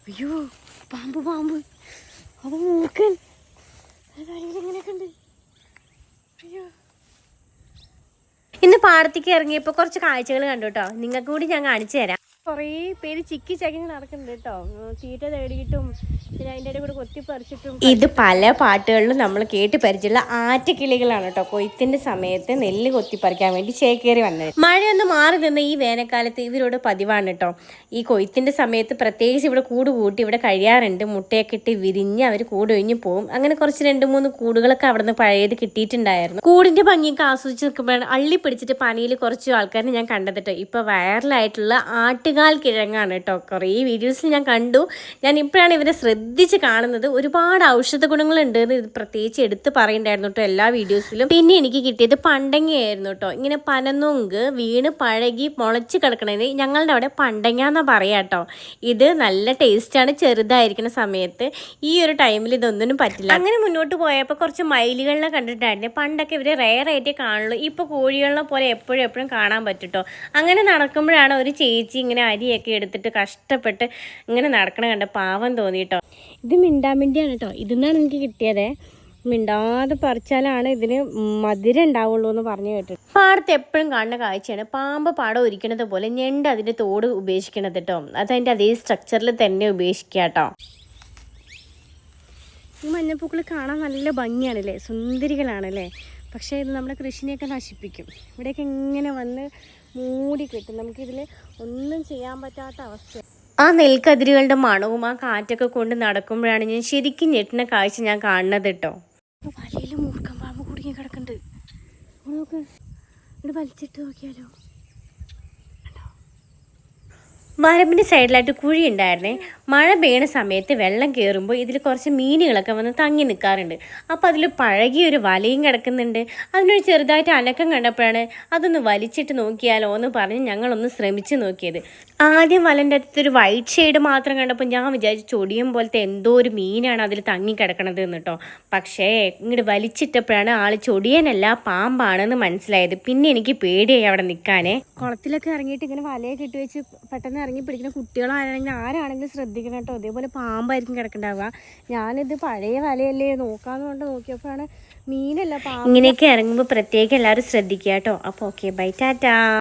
അയ്യോ പാമ്പ് പാമ്പ് അത് മൂക്കൻ എങ്ങനെയൊക്കെ ഉണ്ട്. അയ്യോ ഇന്ന് പാടത്തേക്ക് ഇറങ്ങിയപ്പോൾ കുറച്ച് കാഴ്ചകൾ കണ്ടു കേട്ടോ. നിങ്ങൾക്ക് കൂടി ഞാൻ കാണിച്ചു തരാം. കുറേ പേര് ചിക്കി ചകിഞ്ഞ് നടക്കുന്നുണ്ട് കേട്ടോ. തീറ്റ തേടിയിട്ടും പിന്നെ അതിൻ്റെ ഇടയിൽ കൂടെ കൊത്തിപ്പറിച്ചിട്ടും. ഇത് പല പാട്ടുകളിലും നമ്മൾ കേട്ട് പരിചയമുള്ള ആറ്റക്കിളികളാണ് കേട്ടോ. കൊയ്ത്തിൻ്റെ സമയത്ത് നെല്ല് കൊത്തിപ്പറിക്കാൻ വേണ്ടി ചേക്കേറി വന്നത്. മഴയൊന്ന് മാറി നിന്ന് ഈ വേനൽക്കാലത്ത് ഇവരോട് പതിവാണ് കേട്ടോ. ഈ കൊയ്ത്തിൻ്റെ സമയത്ത് പ്രത്യേകിച്ച് ഇവിടെ കൂട് കൂട്ടി ഇവിടെ കഴിയാറുണ്ട്. മുട്ടയൊക്കെ ഇട്ട് വിരിഞ്ഞ് അവർ കൂട് ഒഴിഞ്ഞ് പോകും. അങ്ങനെ കുറച്ച് 2-3 കൂടുകളൊക്കെ അവിടെ നിന്ന് പഴയത് കിട്ടിയിട്ടുണ്ടായിരുന്നു. കൂടിൻ്റെ ഭംഗിയൊക്കെ ആസ്വദിച്ച് നിൽക്കുമ്പോഴാണ് അള്ളി പിടിച്ചിട്ട് പനിയിൽ കുറച്ച് ആൾക്കാരെ ഞാൻ കണ്ടത് കേട്ടോ. ഇപ്പോൾ വൈറലായിട്ടുള്ള ആട്ടുകാൽ കിഴങ്ങാണ് കേട്ടോ. കുറേ വീഡിയോസിൽ ഞാൻ കണ്ടു. ഞാൻ ഇപ്പോഴാണ് ഇവരെ ശ്രദ്ധിച്ച് കാണുന്നത്. ഒരുപാട് ഔഷധ ഗുണങ്ങളുണ്ട് എന്ന് ഇത് പ്രത്യേകിച്ച് എടുത്ത് പറയുന്നുണ്ടായിരുന്നു കേട്ടോ എല്ലാ വീഡിയോസിലും. പിന്നെ എനിക്ക് കിട്ടിയത് പണ്ടങ്ങയായിരുന്നു കേട്ടോ. ഇങ്ങനെ പനനൊങ്ക് വീണ് പഴകി മുളച്ച് കിടക്കണത് ഞങ്ങളുടെ അവിടെ പണ്ടങ്ങ എന്നാ പറയാ കേട്ടോ. ഇത് നല്ല ടേസ്റ്റാണ്. ചെറുതായിരിക്കുന്ന സമയത്ത് ഈ ഒരു ടൈമിൽ ഇതൊന്നിനും പറ്റില്ല. അങ്ങനെ മുന്നോട്ട് പോയപ്പോൾ കുറച്ച് മയിലുകളിനെ കണ്ടിട്ടായിരുന്നു. പണ്ടൊക്കെ ഇവർ റെയറായിട്ടേ കാണുള്ളൂ. ഇപ്പോൾ കോഴികളെ പോലെ എപ്പോഴും കാണാൻ പറ്റും കേട്ടോ. അങ്ങനെ നടക്കുമ്പോഴാണ് ഒരു ചേച്ചി ഇങ്ങനെ അരിയൊക്കെ എടുത്തിട്ട് കഷ്ടപ്പെട്ട് ഇങ്ങനെ നടക്കണ കണ്ട പാവം തോന്നി കേട്ടോ. ഇത് മിണ്ടാമിണ്ടിയാണ് കേട്ടോ. ഇതിന്നാണ് എനിക്ക് കിട്ടിയത്. മിണ്ടാതെ പറിച്ചാലാണ് ഇതിന് മധുരം ഉണ്ടാവുള്ളൂ എന്ന് പറഞ്ഞു കേട്ടു. പാടത്ത് എപ്പോഴും കാണുന്ന കാഴ്ചയാണ് പാമ്പ് പാടം ഒരിക്കണത് പോലെ ഞണ്ട് അതിൻ്റെ തോട് ഉപേക്ഷിക്കണത് കേട്ടോ. അതതിൻ്റെ അതേ സ്ട്രക്ചറിൽ തന്നെ ഉപേക്ഷിക്കുക കേട്ടോ. ഈ മഞ്ഞപ്പൂക്കൾ കാണാൻ നല്ല ഭംഗിയാണല്ലേ, സുന്ദരികളാണല്ലേ. പക്ഷേ ഇത് നമ്മുടെ കൃഷിനെയൊക്കെ നശിപ്പിക്കും. ഇവിടെയൊക്കെ ഇങ്ങനെ വന്ന് മൂടി കെട്ടും. നമുക്കിതിൽ ഒന്നും ചെയ്യാൻ പറ്റാത്ത അവസ്ഥ. ആ നെൽക്കതിരുകളുടെ മണവും ആ കാറ്റൊക്കെ കൊണ്ട് നടക്കുമ്പോഴാണ് ഞാൻ ശരിക്കും ഞെട്ടുന്ന കാഴ്ച ഞാൻ കാണുന്നത് കേട്ടോ. വലയിൽ മൂർക്കം പാമ്പ് കുടുങ്ങി കിടക്കുന്നുണ്ട്. നോക്ക്, ഇവിടെ വലിച്ചിട്ട് നോക്കിയാലോ. വരമ്പിൻ്റെ സൈഡിലായിട്ട് കുഴി ഉണ്ടായിരുന്നേ. മഴ പെയ്യുന്ന സമയത്ത് വെള്ളം കയറുമ്പോൾ ഇതിൽ കുറച്ച് മീനുകളൊക്കെ വന്ന് തങ്ങി നിൽക്കാറുണ്ട്. അപ്പോൾ അതിൽ പഴകിയൊരു വലയും കിടക്കുന്നുണ്ട്. അതിനൊരു ചെറുതായിട്ട് അനക്കം കണ്ടപ്പോഴാണ് അതൊന്ന് വലിച്ചിട്ട് നോക്കിയാലോ എന്ന് പറഞ്ഞ് ഞങ്ങളൊന്ന് ശ്രമിച്ച് നോക്കിയത്. ആദ്യം വലൻ്റെ അടുത്തൊരു വൈറ്റ് ഷെയ്ഡ് മാത്രം കണ്ടപ്പോൾ ഞാൻ വിചാരിച്ചു ചൊടിയും പോലത്തെ എന്തോ ഒരു മീനാണ് അതിൽ തങ്ങി കിടക്കണത് എന്ന് കേട്ടോ. പക്ഷേ ഇങ്ങോട്ട് വലിച്ചിട്ടപ്പോഴാണ് ആൾ ചൊടിയനല്ല പാമ്പാണെന്ന് മനസ്സിലായത്. പിന്നെ എനിക്ക് പേടിയായി അവിടെ നിൽക്കാനേ. കുളത്തിലൊക്കെ ഇറങ്ങിയിട്ട് ഇങ്ങനെ വലയൊക്കെ ഇട്ട് വെച്ച് പെട്ടെന്ന് ഇറങ്ങി പിടിക്കുന്ന കുട്ടികളാണെങ്കിൽ ആരാണെങ്കിലും ശ്രദ്ധിക്കണം കേട്ടോ. അതേപോലെ പാമ്പായിരിക്കും കിടക്കണ്ടാവുക. ഞാനിത് പഴയ വലയല്ലേ നോക്കാന്ന് കൊണ്ട് നോക്കിയപ്പോഴാണ് മീനല്ല പാമ്പ്. ഇങ്ങനെയൊക്കെ ഇറങ്ങുമ്പോൾ പ്രത്യേകം എല്ലാവരും ശ്രദ്ധിക്കുക കേട്ടോ. അപ്പോൾ ഓക്കെ, ബൈ, ടാറ്റാ.